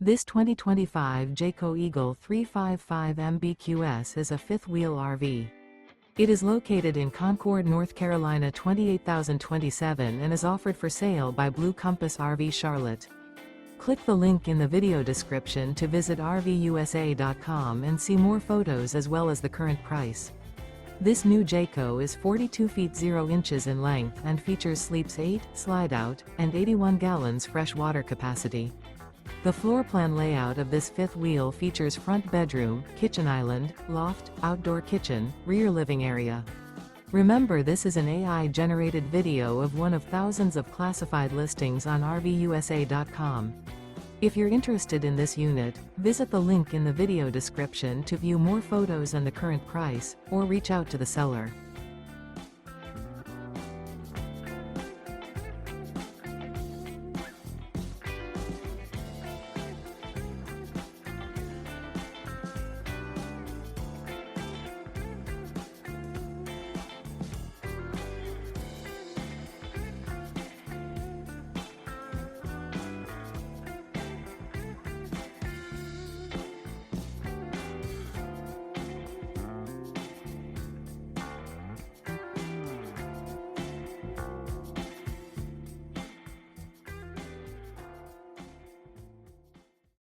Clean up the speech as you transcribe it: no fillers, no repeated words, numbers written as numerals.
This 2025 Jayco Eagle 355 MBQS is a fifth-wheel RV. It is located in Concord, North Carolina 28027 and is offered for sale by Blue Compass RV Charlotte. Click the link in the video description to visit RVUSA.com and see more photos as well as the current price. This new Jayco is 42 feet 0 inches in length and features sleeps 8, slide-out, and 81 gallons fresh water capacity. The floor plan layout of this fifth wheel features front bedroom, kitchen island, loft, outdoor kitchen, rear living area. Remember, this is an AI-generated video of one of thousands of classified listings on RVUSA.com. If you're interested in this unit, visit the link in the video description to view more photos and the current price, or reach out to the seller.